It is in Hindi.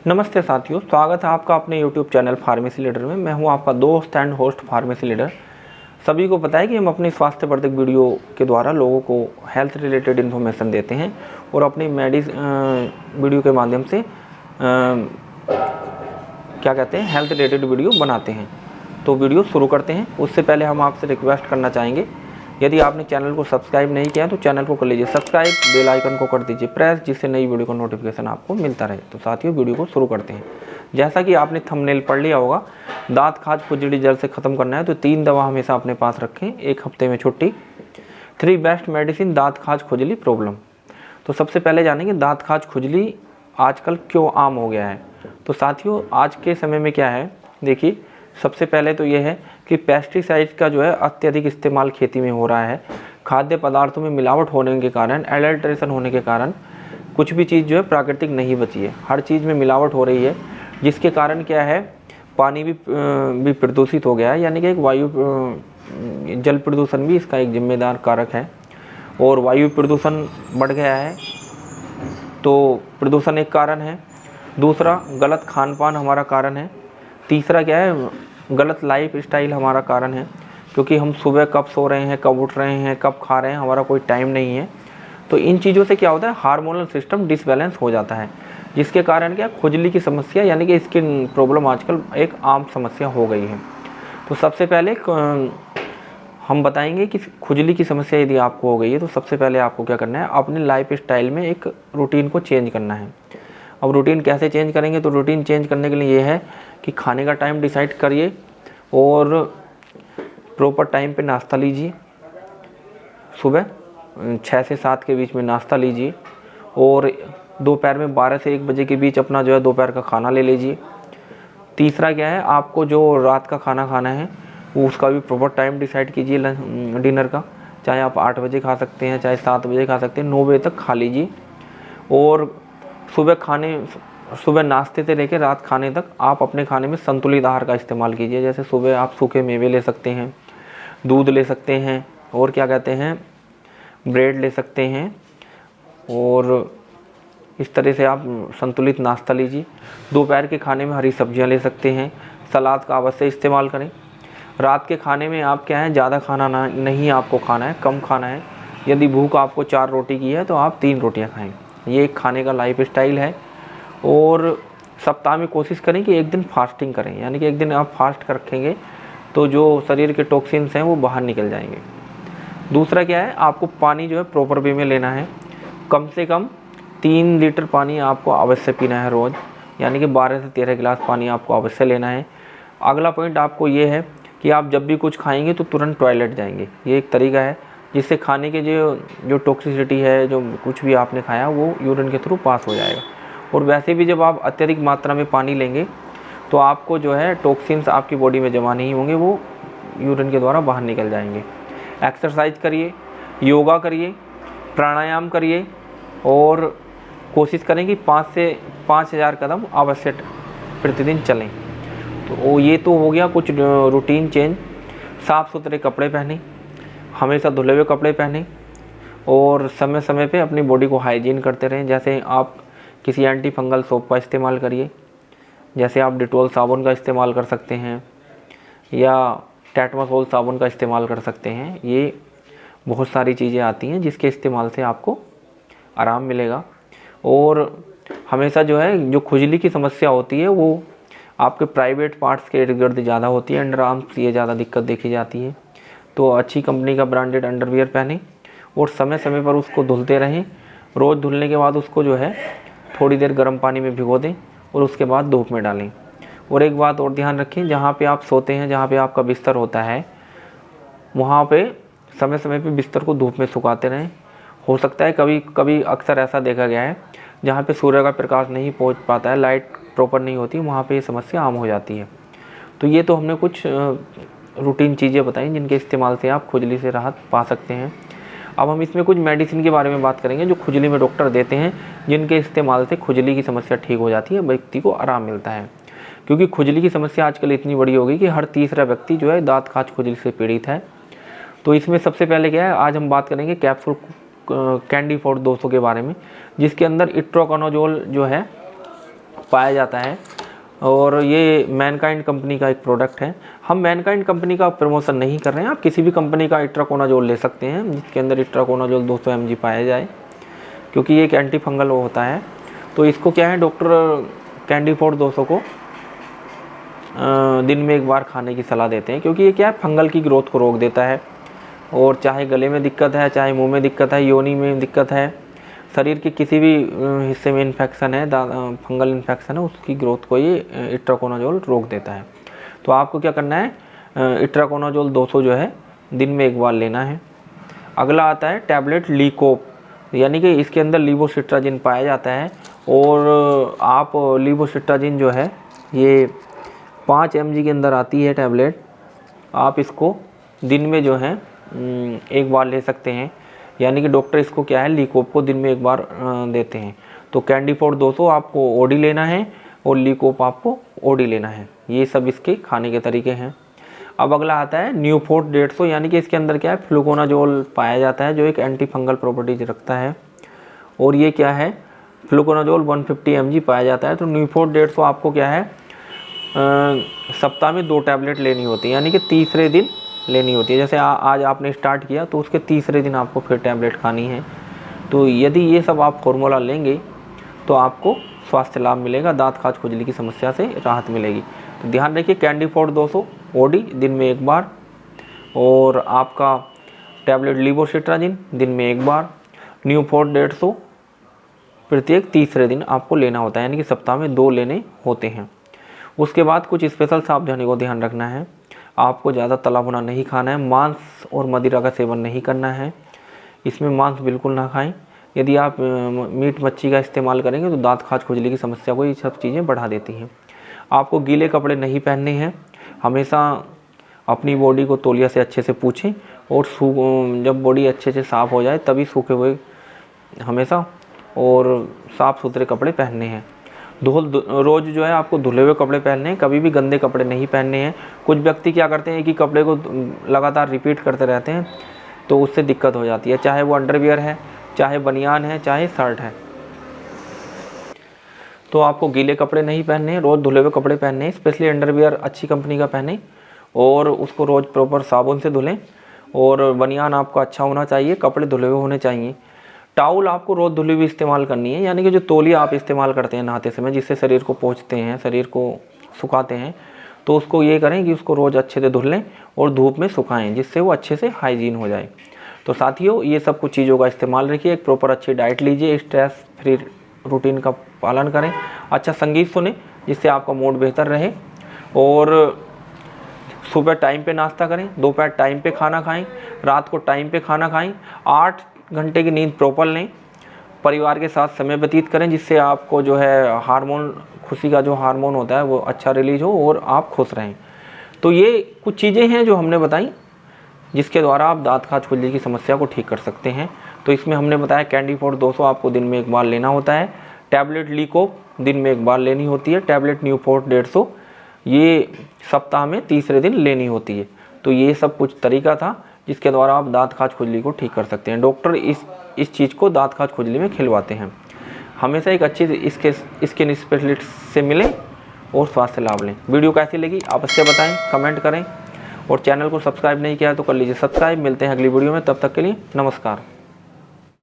नमस्ते साथियों, स्वागत है आपका अपने YouTube चैनल फार्मेसी लीडर में। मैं हूं आपका दोस्त एंड होस्ट फार्मेसी लीडर। सभी को पता है कि हम अपनी स्वास्थ्यवर्धक वीडियो के द्वारा लोगों को हेल्थ रिलेटेड इन्फॉर्मेशन देते हैं और अपनी वीडियो के माध्यम से हेल्थ रिलेटेड वीडियो बनाते हैं। तो वीडियो शुरू करते हैं। उससे पहले हम आपसे रिक्वेस्ट करना चाहेंगे, यदि आपने चैनल को सब्सक्राइब नहीं किया तो चैनल को कर लीजिए सब्सक्राइब, बेल आइकन को कर दीजिए प्रेस, जिससे नई वीडियो का नोटिफिकेशन आपको मिलता रहे। तो साथियों, वीडियो को शुरू करते हैं। जैसा कि आपने थंबनेल पढ़ लिया होगा, दांत खाज खुजली जल्द से ख़त्म करना है तो 3 दवा हमेशा अपने पास रखें। 1 हफ्ते में छुट्टी। 3 बेस्ट मेडिसिन दांत खाज खुजली प्रॉब्लम। तो सबसे पहले जानेंगे दांत खाज खुजली आजकल क्यों आम हो गया है। तो साथियों, आज के समय में क्या है, देखिए सबसे पहले तो ये है कि पेस्टिसाइड का जो है अत्यधिक इस्तेमाल खेती में हो रहा है। खाद्य पदार्थों में मिलावट होने के कारण, एडल्ट्रेशन होने के कारण कुछ भी चीज़ जो है प्राकृतिक नहीं बची है। हर चीज़ में मिलावट हो रही है, जिसके कारण क्या है, पानी भी प्रदूषित हो गया है। यानी कि एक जल प्रदूषण भी इसका एक जिम्मेदार कारक है और वायु प्रदूषण बढ़ गया है, तो प्रदूषण एक कारण है। दूसरा, गलत खान पान हमारा कारण है। तीसरा क्या है, गलत लाइफ स्टाइल हमारा कारण है, क्योंकि हम सुबह कब सो रहे हैं, कब उठ रहे हैं, कब खा रहे हैं, हमारा कोई टाइम नहीं है। तो इन चीज़ों से क्या होता है, हार्मोनल सिस्टम डिसबैलेंस हो जाता है, जिसके कारण क्या, खुजली की समस्या यानी कि स्किन प्रॉब्लम आजकल एक आम समस्या हो गई है। तो सबसे पहले हम बताएंगे कि खुजली की समस्या यदि आपको हो गई है तो सबसे पहले आपको क्या करना है, अपने लाइफ स्टाइल में एक रूटीन को चेंज करना है। अब रूटीन कैसे चेंज करेंगे, तो रूटीन चेंज करने के लिए ये है कि खाने का टाइम डिसाइड करिए और प्रॉपर टाइम पे नाश्ता लीजिए। सुबह 6 से 7 के बीच में नाश्ता लीजिए और दोपहर में 12 से 1 बजे के बीच अपना जो है दोपहर का खाना ले लीजिए। तीसरा क्या है, आपको जो रात का खाना खाना है वो उसका भी प्रॉपर टाइम डिसाइड कीजिए डिनर का। चाहे आप 8 बजे खा सकते हैं, चाहे 7 बजे खा सकते हैं, 9 बजे तक खा लीजिए। और सुबह नाश्ते से लेकर रात खाने तक आप अपने खाने में संतुलित आहार का इस्तेमाल कीजिए। जैसे सुबह आप सूखे मेवे ले सकते हैं, दूध ले सकते हैं, और क्या कहते हैं, ब्रेड ले सकते हैं, और इस तरह से आप संतुलित नाश्ता लीजिए। दोपहर के खाने में हरी सब्जियां ले सकते हैं। सलाद का अवश्य इस्तेमाल करें। रात के खाने में आप क्या है, ज़्यादा खाना नहीं आपको खाना है, कम खाना है। यदि भूख आपको 4 रोटी की है तो आप 3 रोटियाँ खाएँ। ये एक खाने का लाइफ स्टाइल है। और सप्ताह में कोशिश करें कि 1 दिन फास्टिंग करें, यानी कि 1 दिन आप फास्ट रखेंगे तो जो शरीर के टॉक्सिन्स हैं वो बाहर निकल जाएंगे। दूसरा क्या है, आपको पानी जो है प्रॉपर वे में लेना है। कम से कम 3 लीटर पानी आपको अवश्य पीना है रोज़, यानी कि 12 से 13 गिलास पानी आपको अवश्य लेना है। अगला पॉइंट आपको ये है कि आप जब भी कुछ खाएंगे तो तुरंत टॉयलेट जाएंगे। ये एक तरीका है जिससे खाने के जो टॉक्सिसिटी है, जो कुछ भी आपने खाया, वो यूरिन के थ्रू पास हो जाएगा। और वैसे भी जब आप अत्यधिक मात्रा में पानी लेंगे तो आपको जो है टॉक्सिन्स आपकी बॉडी में जमा नहीं होंगे, वो यूरिन के द्वारा बाहर निकल जाएंगे। एक्सरसाइज करिए, योगा करिए, प्राणायाम करिए और कोशिश करें कि 5 से 5000 कदम अवश्य प्रतिदिन चलें। तो ये तो हो गया कुछ रूटीन चेंज। साफ़ सुथरे कपड़े पहनें, हमेशा धुले हुए कपड़े पहनें और समय समय पे अपनी बॉडी को हाइजीन करते रहें। जैसे आप किसी एंटी फंगल सोप का इस्तेमाल करिए, जैसे आप डिटॉल साबुन का इस्तेमाल कर सकते हैं या टेटमासोल साबुन का इस्तेमाल कर सकते हैं। ये बहुत सारी चीज़ें आती हैं जिसके इस्तेमाल से आपको आराम मिलेगा। और हमेशा जो है, जो खुजली की समस्या होती है वो आपके प्राइवेट पार्ट्स के इर्द गिर्द ज़्यादा होती है, अंडर आर्म्स ये ज़्यादा दिक्कत देखी जाती है। तो अच्छी कंपनी का ब्रांडेड अंडरवियर पहनें और समय समय पर उसको धुलते रहें। रोज़ धुलने के बाद उसको जो है थोड़ी देर गर्म पानी में भिगो दें और उसके बाद धूप में डालें। और एक बात और ध्यान रखें, जहाँ पे आप सोते हैं, जहाँ पे आपका बिस्तर होता है, वहाँ पे समय समय पे बिस्तर को धूप में सुखाते रहें। हो सकता है कभी कभी अक्सर ऐसा देखा गया है, जहाँ पे सूर्य का प्रकाश नहीं पहुँच पाता है, लाइट प्रॉपर नहीं होती, वहाँ पे ये समस्या आम हो जाती है। तो ये तो हमने कुछ रूटीन चीज़ें बताई जिनके इस्तेमाल से आप खुजली से राहत पा सकते हैं। अब हम इसमें कुछ मेडिसिन के बारे में बात करेंगे जो खुजली में डॉक्टर देते हैं, जिनके इस्तेमाल से खुजली की समस्या ठीक हो जाती है, व्यक्ति को आराम मिलता है। क्योंकि खुजली की समस्या आजकल इतनी बड़ी हो गई कि हर तीसरा व्यक्ति जो है दांत खाज खुजली से पीड़ित है। तो इसमें सबसे पहले क्या है, आज हम बात करेंगे कैप्सूल कैंडी फॉर 200 के बारे में, जिसके अंदर इट्रोकोनाजोल जो है पाया जाता है और ये मैनकाइंड कंपनी का एक प्रोडक्ट है। हम मैनकाइंड कंपनी का प्रमोशन नहीं कर रहे हैं, आप किसी भी कंपनी का इट्राकोनाजोल ले सकते हैं जिसके अंदर इट्राकोनाजोल 200 mg पाया जाए, क्योंकि ये एक एंटी फंगल होता है। तो इसको क्या है, डॉक्टर कैंडीफोर्ड 200 को दिन में एक बार खाने की सलाह देते हैं, क्योंकि ये क्या है, फंगल की ग्रोथ को रोक देता है। और चाहे गले में दिक्कत है, चाहे मुंह में दिक्कत है, योनि में दिक्कत है, शरीर के किसी भी हिस्से में इन्फेक्शन है, फंगल इन्फेक्शन है, उसकी ग्रोथ को ये इट्राकोनाजोल रोक देता है। तो आपको क्या करना है, इट्राकोनाजोल 200 जो है दिन में एक बार लेना है। अगला आता है टैबलेट लीकोप, यानी कि इसके अंदर लीवोसिट्राजिन पाया जाता है। और आप लीवोसिट्राजिन जो है ये 5 mg के अंदर आती है टैबलेट। आप इसको दिन में जो है एक बार ले सकते हैं, यानी कि डॉक्टर इसको क्या है, लीकोप को दिन में एक बार देते हैं। तो कैंडीफोर्ड 200 आपको ओडी लेना है और लीकोप आपको ओडी लेना है। ये सब इसके खाने के तरीके हैं। अब अगला आता है न्यूपोर्ट 150, यानी कि इसके अंदर क्या है, फ्लूकोनाजोल पाया जाता है जो एक एंटी फंगल प्रॉपर्टीज रखता है। और ये क्या है, फ्लूकोनाजोल 150 mg पाया जाता है। तो न्यूपोर्ट 150 आपको क्या है, सप्ताह में 2 टैबलेट लेनी होती है, यानी कि तीसरे दिन लेनी होती है। जैसे आज आपने स्टार्ट किया तो उसके तीसरे दिन आपको फिर टैबलेट खानी है। तो यदि ये सब आप फॉर्मूला लेंगे तो आपको स्वास्थ्य लाभ मिलेगा, दांत खाज खुजली की समस्या से राहत मिलेगी। तो ध्यान रखिए, कैंडीफोर्ड 200 ओडी दिन में एक बार, और आपका टैबलेट लीवोसिट्राजिन दिन में एक बार, न्यूपोर्ट 150 प्रत्येक तीसरे दिन आपको लेना होता है, यानी कि सप्ताह में 2 लेने होते हैं। उसके बाद कुछ स्पेशल सावधानी को ध्यान रखना है। आपको ज़्यादा तला भुना नहीं खाना है, मांस और मदिरा का सेवन नहीं करना है। इसमें मांस बिल्कुल ना खाएं। यदि आप मीट मच्छी का इस्तेमाल करेंगे तो दांत खाज खुजली की समस्या को ये सब चीज़ें बढ़ा देती हैं। आपको गीले कपड़े नहीं पहनने हैं। हमेशा अपनी बॉडी को तौलिया से अच्छे से पूछें, और जब बॉडी अच्छे से साफ़ हो जाए तभी सूखे हुए हमेशा और साफ़ सुथरे कपड़े पहनने हैं। रोज़ जो है आपको धुले हुए कपड़े पहनने हैं, कभी भी गंदे कपड़े नहीं पहनने हैं। कुछ व्यक्ति क्या करते हैं कि कपड़े को लगातार रिपीट करते रहते हैं, तो उससे दिक्कत हो जाती है, चाहे वो अंडरवियर है, चाहे बनियान है, चाहे शर्ट है। तो आपको गीले कपड़े नहीं पहनने हैं, रोज़ धुले हुए कपड़े पहनने हैं। स्पेशली अंडरवियर अच्छी कंपनी का पहने और उसको रोज़ प्रॉपर साबुन से धुलें। और बनियान आपका अच्छा होना चाहिए, कपड़े धुले हुए होने चाहिए। टाउल आपको रोज़ धुली हुई इस्तेमाल करनी है, यानी कि जो तौलिया आप इस्तेमाल करते हैं नहाते समय, जिससे शरीर को पोंछते हैं, शरीर को सुखाते हैं, तो उसको ये करें कि उसको रोज़ अच्छे से धुल लें और धूप में सुखाएं, जिससे वो अच्छे से हाइजीन हो जाए। तो साथियों, ये सब कुछ चीज़ों का इस्तेमाल रखिए, एक प्रॉपर अच्छी डाइट लीजिए, स्ट्रेस फ्री रूटीन का पालन करें, अच्छा संगीत सुने जिससे आपका मूड बेहतर रहे, और सुबह टाइम पे नाश्ता करें, दोपहर टाइम पे खाना खाएं, रात को टाइम पे खाना खाएं, 8 घंटे की नींद प्रॉपर लें, परिवार के साथ समय व्यतीत करें, जिससे आपको जो है हार्मोन, खुशी का जो हार्मोन होता है वो अच्छा रिलीज हो और आप खुश रहें। तो ये कुछ चीज़ें हैं जो हमने बताई, जिसके द्वारा आप दांत खाज खुजली की समस्या को ठीक कर सकते हैं। तो इसमें हमने बताया कैंडीफोर्ड 200 आपको दिन में एक बार लेना होता है, टैबलेट लीकोप दिन में एक बार लेनी होती है, टैबलेट न्यूपोर्ट 150 ये सप्ताह में तीसरे दिन लेनी होती है। तो ये सब कुछ तरीका था जिसके द्वारा आप दांत खाज खुजली को ठीक कर सकते हैं। डॉक्टर इस चीज़ को दांत खाज खुजली में खिलवाते हैं। हमेशा एक अच्छी स्किन स्पेशलिस्ट से मिलें और स्वास्थ्य लाभ लें। वीडियो कैसी लगी आप अवश्य बताएं, कमेंट करें, और चैनल को सब्सक्राइब नहीं किया तो कर लीजिए सब्सक्राइब। मिलते हैं अगली वीडियो में, तब तक के लिए नमस्कार।